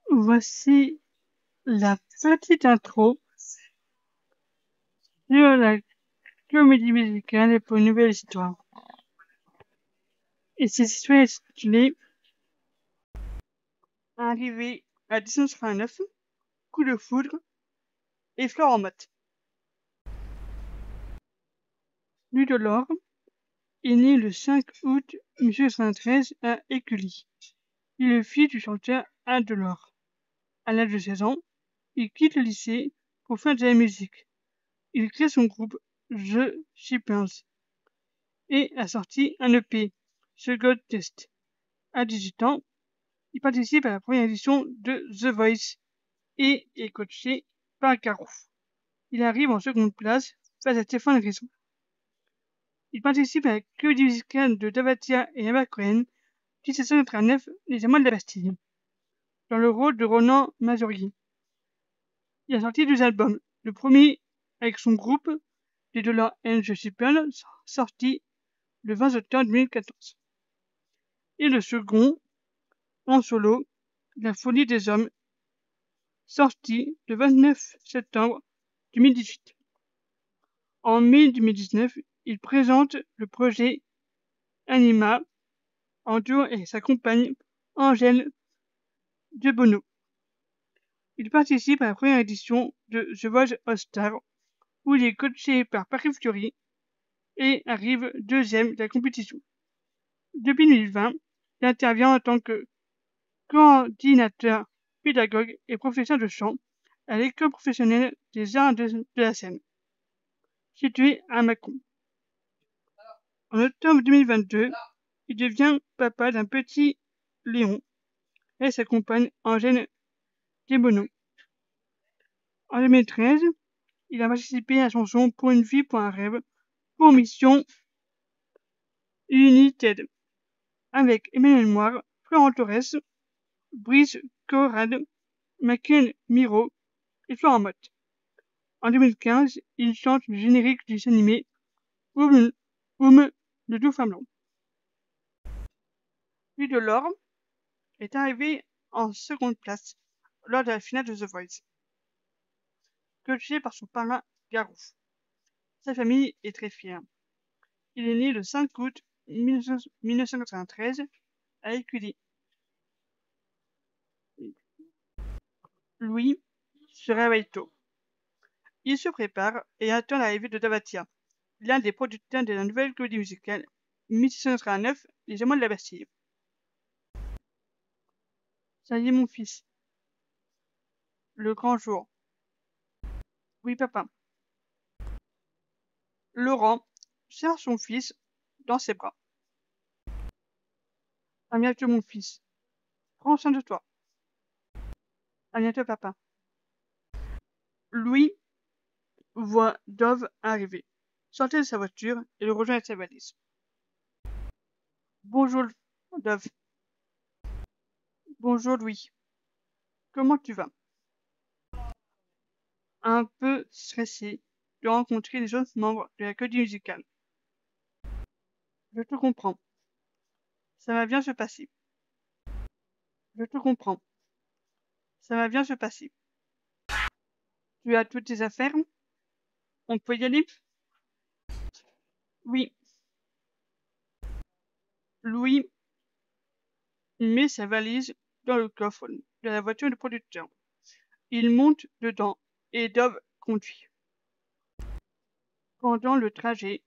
Voici la petite intro sur la comédie musicale pour une nouvelle histoire. Et cette histoire est intitulée Arrivé à 1989, Coup de foudre et Flore en mode. Louis Delorme est né le 5 août 1993 à Écully. Il est le fils du chanteur Al Delorme. À l'âge de 16 ans, il quitte le lycée pour faire de la musique. Il crée son groupe The Shippers et a sorti un EP, The God Test. À 18 ans, il participe à la première édition de The Voice et est coaché par Garou. Il arrive en seconde place face à Stéphane Rizzo. Il participe à la comédie musicale de Davatia et Emma Cohen, 1789, Les Amants de la Bastille, dans le rôle de Ronan Mazurier. Il a sorti 2 albums, le premier avec son groupe, les Dollar and the Shippers, sorti le 20 octobre 2014, et le second, en solo, La folie des hommes, sorti le 29 septembre 2018. En mai 2019, il présente le projet Anima en duo avec sa compagne Angèle de Bono. Il participe à la première édition de The Voice All Star, où il est coaché par Paris Fiori et arrive deuxième de la compétition. Depuis 2020, il intervient en tant que coordinateur, pédagogue et professeur de chant à l'école professionnelle des arts de la scène, située à Mâcon. En octobre 2022, il devient papa d'un petit Léon et sa compagne Angèle Desbono. En 2013, il a participé à la chanson Pour une vie, pour un rêve, pour Mission United, avec Emmanuel Moire, Florent Torres, Brice Corrad, Michael Miro et Florent Mott. En 2015, il chante le générique du dessin animé de Deux femmes blancs. Louis Delorme est arrivé en seconde place lors de la finale de The Voice, coaché par son parrain Garou. Sa famille est très fière. Il est né le 5 août 1993 à Écully. Louis se réveille tôt. Il se prépare et attend l'arrivée de Davatia, l'un des producteurs de la nouvelle comédie musicale 1789, Les Amants de la Bastille. Ça y est, mon fils. Le grand jour. Oui, papa. Laurent serre son fils dans ses bras. À bientôt, mon fils. Prends soin de toi. À bientôt, papa. Louis voit Dove arriver, sortir de sa voiture et le rejoint avec sa valise. Bonjour, Dove. Bonjour, Louis. Comment tu vas? Un peu stressé de rencontrer les autres membres de la comédie musicale. Je te comprends. Ça va bien se passer. Je te comprends. Ça va bien se passer. Tu as toutes tes affaires? On peut y aller? Oui. Louis met sa valise dans le coffre de la voiture du producteur. Il monte dedans et Dove conduit. Pendant le trajet,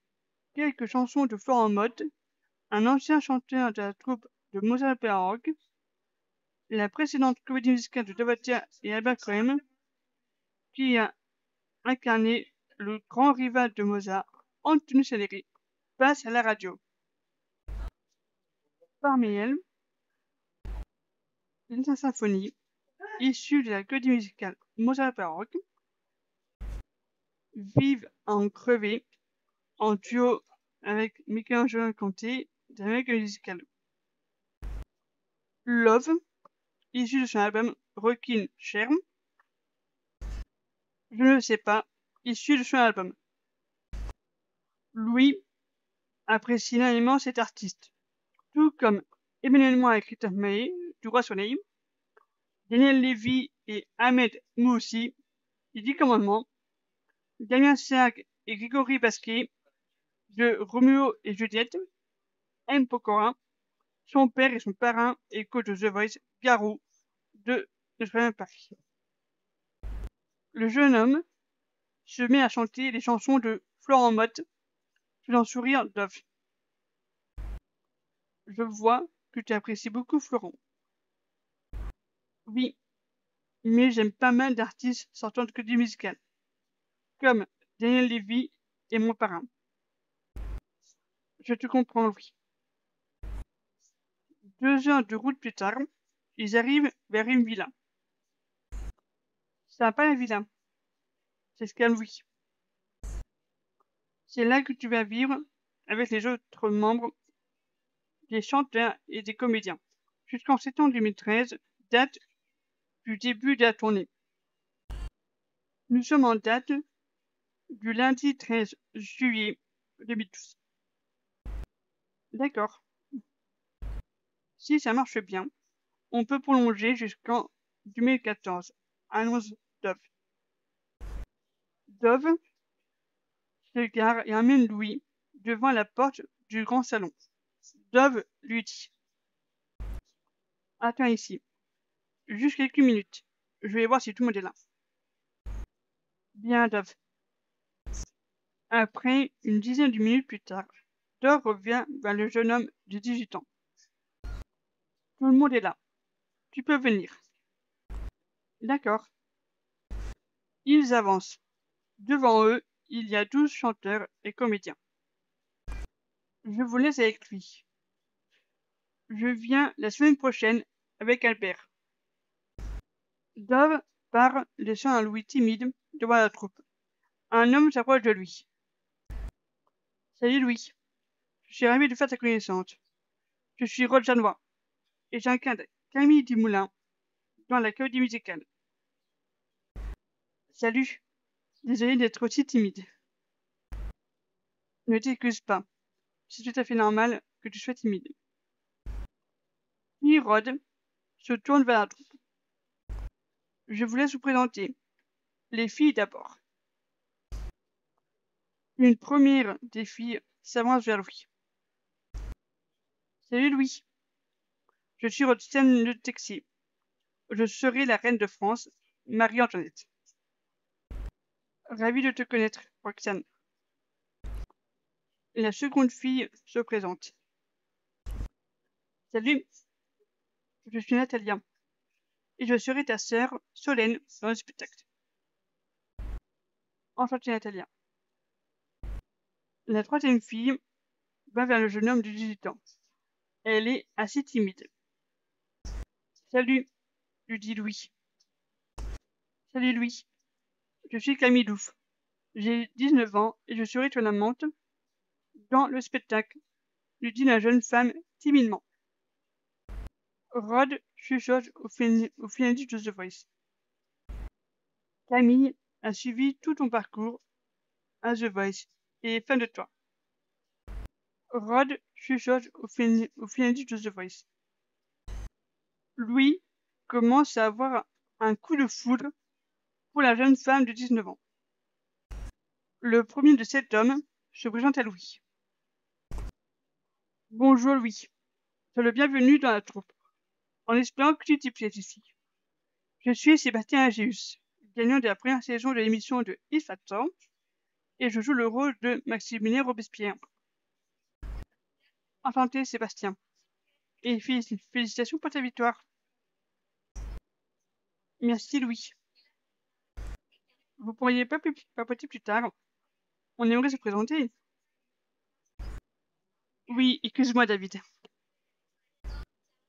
quelques chansons de Florent Mott, un ancien chanteur de la troupe de Mozart Perrogue, la précédente comédie musicale de Davatia et Albert Cohen, qui a incarné le grand rival de Mozart, Antonio Salieri, passe à la radio. Parmi elles, la symphonie, issu de la comédie musicale Mozart baroque, Vive en crevé, en duo avec Michel-Ange Conté de la comédie musicale Love, issu de son album Rockin' Chair, Je ne sais pas, issu de son album. Louis apprécie énormément cet artiste, tout comme Emmanuel et Christophe Maé du Roi Soleil, Daniel Lévy et Ahmed Moussi des 10 Commandements, Damien Sergue et Grégory Basquet de Roméo et Juliette, M. Pokora, son père et son parrain et coach de The Voice, Garou, de Notre-Dame Paris. Le jeune homme se met à chanter les chansons de Florent Mott, faisant sourire Dove. Je vois que tu apprécies beaucoup Florent. Oui, mais j'aime pas mal d'artistes sortant de comédie musicale, comme Daniel Lévy et mon parrain. Je te comprends, oui. 2 heures de route plus tard, ils arrivent vers une villa. C'est pas la villa, c'est ce qu'elle oui. C'est là que tu vas vivre avec les autres membres, des chanteurs et des comédiens, jusqu'en septembre 2013, date du début de la tournée. Nous sommes en date du lundi 13 juillet 2012. D'accord. Si ça marche bien, on peut prolonger jusqu'en 2014, annonce Dove. Dove se gare et emmène Louis devant la porte du grand salon. Dove lui dit: Attends ici, juste quelques minutes. Je vais voir si tout le monde est là. Bien, Dove. Après une dizaine de minutes plus tard, Dove revient vers le jeune homme de 18 ans. Tout le monde est là. Tu peux venir. D'accord. Ils avancent. Devant eux, il y a 12 chanteurs et comédiens. Je vous laisse avec lui. Je viens la semaine prochaine avec Albert. Dove part, laissant un Louis timide devant la troupe. Un homme s'approche de lui. Salut Louis. Je suis ravi de faire ta connaissance. Je suis Rod Janois et j'incarne Camille Dumoulin dans la comédie musicale. Salut. Désolé d'être aussi timide. Ne t'excuse pas. C'est tout à fait normal que tu sois timide. Puis Rod se tourne vers la troupe. Je vous laisse vous présenter. Les filles d'abord. Une première des filles s'avance vers Louis. Salut Louis. Je suis Roxane de Texier. Je serai la reine de France, Marie-Antoinette. Ravi de te connaître, Roxane. La seconde fille se présente. Salut, je suis Natalia, et je serai ta sœur, Solène, dans le spectacle. Enchantée, Natalia. La troisième fille va vers le jeune homme de 18 ans. Elle est assez timide. Salut, lui dit Louis. Salut Louis, je suis Camille Louf. J'ai 19 ans et je serai ton amante dans le spectacle, lui dit la jeune femme timidement. Rod chuchote au finaliste de The Voice. Camille a suivi tout ton parcours à The Voice et est fan de toi. Rod chuchote au finaliste de The Voice. Louis commence à avoir un coup de foudre pour la jeune femme de 19 ans. Le premier de cet homme se présente à Louis. Bonjour Louis, sois le bienvenu dans la troupe, en espérant que tu t'y plaises ici. Je suis Sébastien Agéus, gagnant de la première saison de l'émission de X Factor, et je joue le rôle de Maximilien Robespierre. Enchanté Sébastien, et félicitations pour ta victoire. Merci Louis. Vous pourriez pas papoter plus tard? On aimerait se présenter. Oui, excuse-moi David.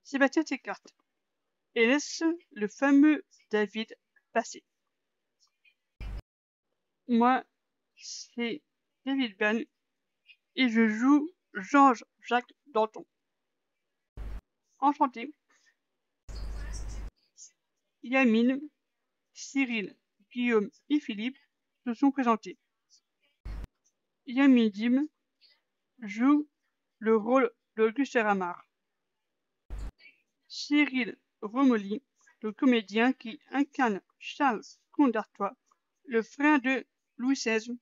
Sébastien s'écarte. et laisse le fameux David passer. Moi, c'est David Ben et je joue Georges-Jacques Danton. Enchanté. Yamine, Cyril, Guillaume et Philippe se sont présentés. Yamine Dim joue le rôle d'Auguste Ramar. Cyril Romoli, le comédien qui incarne Charles, comte d'Artois, le frère de Louis XVI.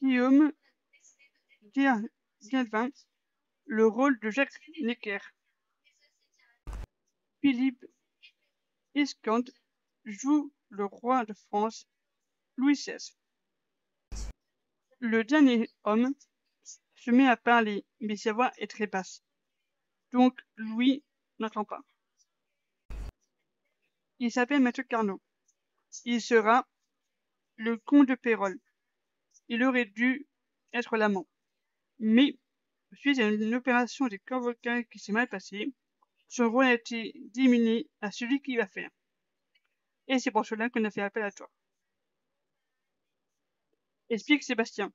Guillaume Delvin, le rôle de Jacques Necker. Philippe Escante joue le roi de France, Louis XVI. Le dernier homme se met à parler, mais sa voix est très basse. Donc Louis n'entend pas. Il s'appelle Mathieu Carnot. Il sera le comte de Pérol. Il aurait dû être l'amant. Mais, suite à une opération des corps vocaux qui s'est mal passée, son rôle a été diminué à celui qui va faire. Et c'est pour cela qu'on a fait appel à toi. Explique Sébastien.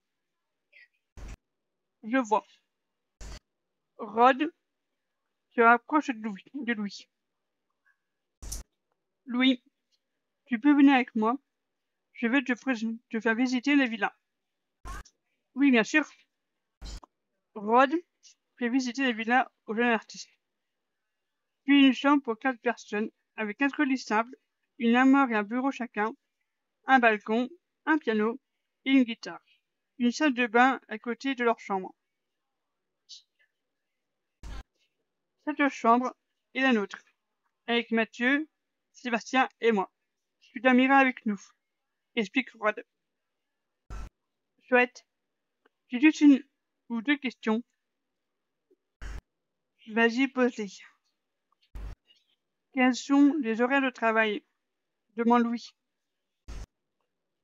Je vois. Rod se rapproche de Louis. Louis, tu peux venir avec moi. Je vais te faire visiter la villa. Oui, bien sûr. Rod fait visiter la villa au jeune artiste. Puis une chambre pour 4 personnes, avec 4 lits simples, une armoire et un bureau chacun, un balcon, un piano et une guitare. Une salle de bain à côté de leur chambre. Cette chambre est la nôtre, avec Mathieu, Sébastien et moi. Tu dormiras avec nous. Explique Rod. Chouette. J'ai juste une ou deux questions. Vas-y, pose-les. Quels sont les horaires de travail? Demande Louis.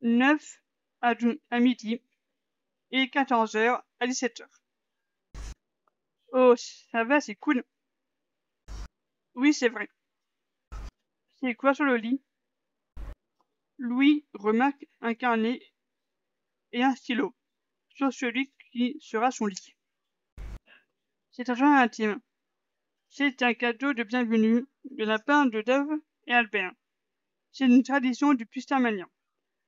9 à midi et 14h à 17h. Oh, ça va, c'est cool. Oui, c'est vrai. C'est quoi sur le lit? Louis remarque un carnet et un stylo sur celui qui sera son lit. C'est un journal intime. C'est un cadeau de bienvenue de la part de Dove et Albert. C'est une tradition depuis Starmania.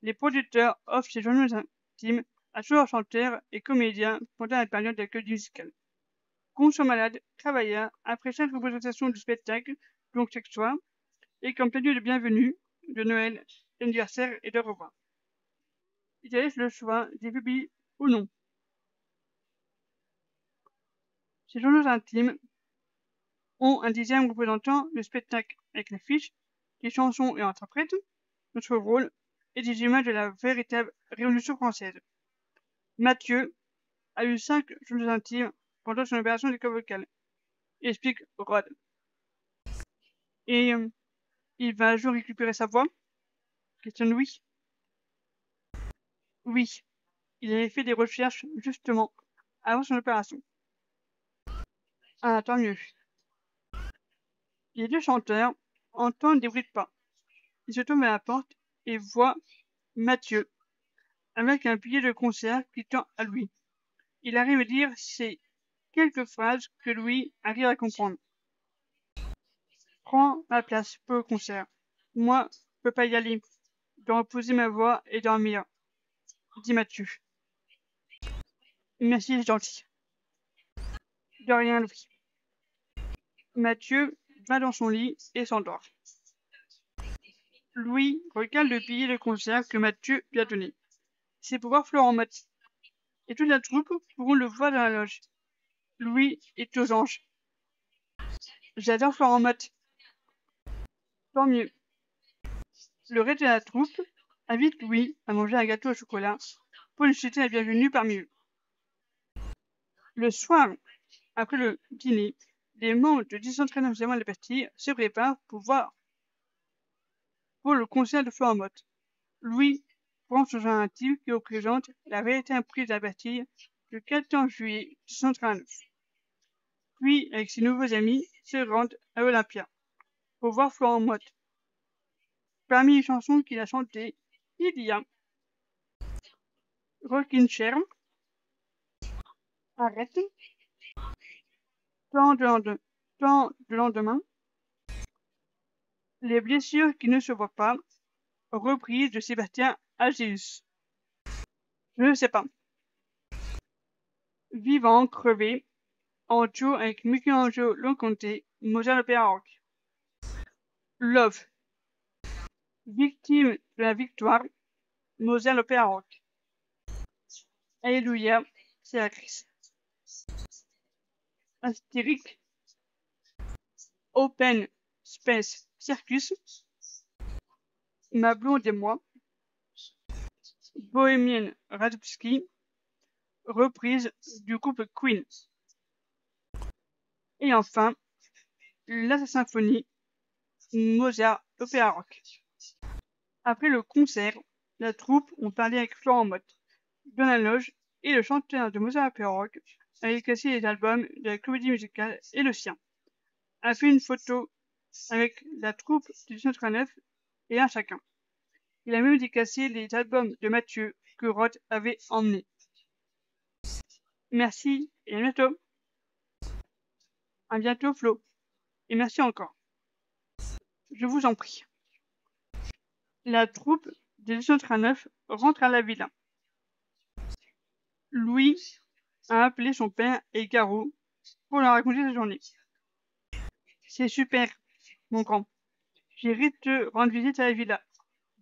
Les producteurs offrent ces journaux intimes à tous leurs chanteurs et comédiens pendant la période d'accueil musicale. Conscients malades, travailleurs, après chaque représentation du spectacle, donc chaque soir, et comme cadeau de bienvenue, de Noël, d'anniversaire et de revoir. Ils laissent le choix des publics ou non. Ces journaux intimes ont un dixième représentant le spectacle avec l'affiche, les chansons et interprètes, notre rôle et des images de la véritable Révolution française. Mathieu a eu 5 journaux intimes pendant son opération de corps vocal, explique Rod. Et il va un jour récupérer sa voix? Questionne Louis. Oui, il avait fait des recherches justement avant son opération. Ah, tant mieux. Les deux chanteurs entendent des bruits de pas. Ils se tournent à la porte et voient Mathieu avec un billet de concert qui tend à Louis. Il arrive à dire ces quelques phrases que Louis arrive à comprendre. Prends ma place pour le concert. Moi, je peux pas y aller. Je dois reposer ma voix et dormir, dit Mathieu. Merci, c'est gentil. De rien, Louis. Mathieu va dans son lit et s'endort. Louis regarde le billet de concert que Mathieu lui a donné. C'est pour voir Florent Mott. Et toute la troupe pourront le voir dans la loge. Louis est aux anges. J'adore Florent Mott. Tant mieux. Le reste de la troupe invite Louis à manger un gâteau au chocolat pour lui souhaiter la bienvenue parmi eux. Le soir, après le dîner, les membres du 239e de la Bastille se préparent pour le concert de Florent Mott. Louis prend son journal intime qui représente la véritable prise de la Bastille le 14 juillet 1839. Puis, avec ses nouveaux amis, se rendent à Olympia. pour voir Florent Mott. Parmi les chansons qu'il a chantées, il y a Rockin' Chair, Arrête, Tant de lendemain, Les blessures qui ne se voient pas, reprise de Sébastien Agéus. Je ne sais pas. Vivant, crevé, en duo avec Michelangelo Loconte, Mozart Opéra Rock. Love, victime de la victoire, Mozart Opéra Rock. Alléluia, c'est la crise. Astérique, Open Space Circus, Ma blonde et moi, Bohemian Rhapsody, reprise du groupe Queen. Et enfin, la symphonie, Mozart Opéra Rock. Après le concert, la troupe ont parlé avec Florent Mott dans la loge et le chanteur de Mozart Opéra Rock a dédicacé les albums de la comédie musicale et le sien. A fait une photo avec la troupe du 1939 et un chacun. Il a même dédicacé les albums de Mathieu que Rod avait emmenés. Merci et à bientôt. À bientôt Flo. Et merci encore. Je vous en prie. La troupe des 1939 rentre à la villa. Louis a appelé son père et Garou pour leur raconter sa journée. C'est super, mon grand. J'irai te rendre visite à la villa,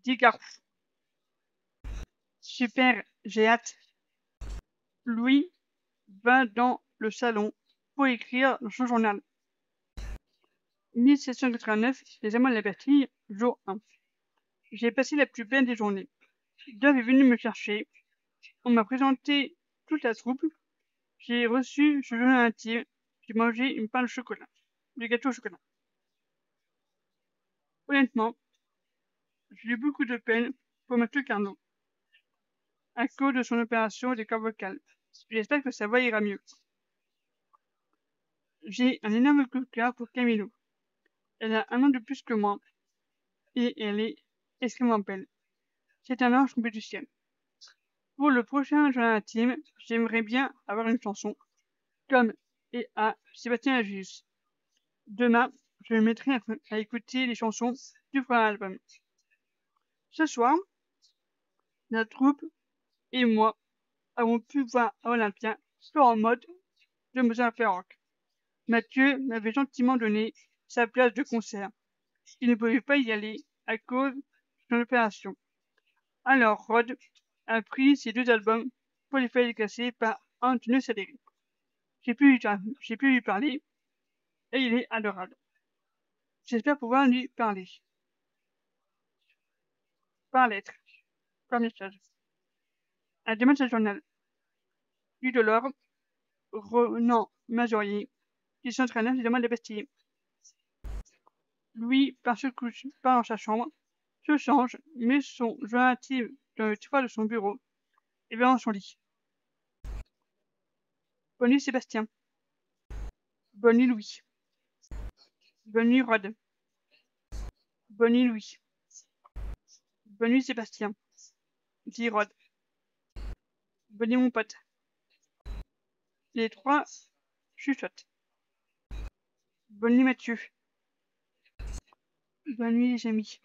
dit Garou. Super, j'ai hâte. Louis va dans le salon pour écrire dans son journal. 1789, les Amants de la Bastille, jour 1. J'ai passé la plus belle des journées. Dove est venu me chercher. On m'a présenté toute la troupe. J'ai reçu ce journal intime. J'ai mangé une pain de chocolat. Du gâteau au chocolat. Honnêtement, j'ai eu beaucoup de peine pour M. Carnot, à cause de son opération des cordes vocales. J'espère que sa voix ira mieux. J'ai un énorme coup de cœur pour Camilo. Elle a 1 an de plus que moi, et elle est extrêmement belle. C'est un ange tombé du ciel. Pour le prochain journal intime, j'aimerais bien avoir une chanson, comme et à Sébastien Agéus. Demain, je me mettrai à écouter les chansons du premier album. Ce soir, la troupe et moi avons pu voir à Olympia Florent Mott de Mozart Opéra Rock. Mathieu m'avait gentiment donné sa place de concert. Il ne pouvait pas y aller à cause de son opération. Alors Rod a pris ces 2 albums pour les faire dédicacer par Antonio Salieri. J'ai pu lui parler et il est adorable. J'espère pouvoir lui parler. Par lettre, par message. À demain de ce journal. Du Delors, Renan Majorier, qui s'entraînait des Amants de la Bastille. Louis part dans sa chambre, se change, met son journal intime dans le tiroir de son bureau et va dans son lit. Bonne nuit Sébastien. Bonne nuit Louis. Bonne nuit Rod. Bonne nuit Louis. Bonne nuit Sébastien, dit Rod. Bonne nuit mon pote. Les 3 chuchotent. Bonne nuit Mathieu. Bonne nuit les amis,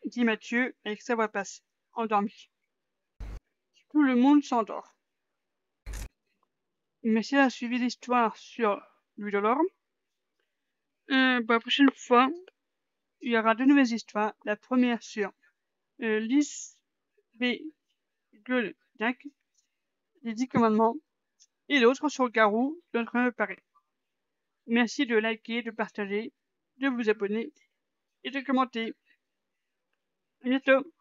dit Mathieu avec sa voix basse, endormi. Tout le monde s'endort. Merci d'avoir suivi l'histoire sur Louis Delorme. Pour la prochaine fois, il y aura 2 nouvelles histoires. La première sur Lys B. Gueuldac, les 10 commandements, et l'autre sur Garou, de train de Paris. Merci de liker, de partager, de vous abonner et de commenter. À bientôt.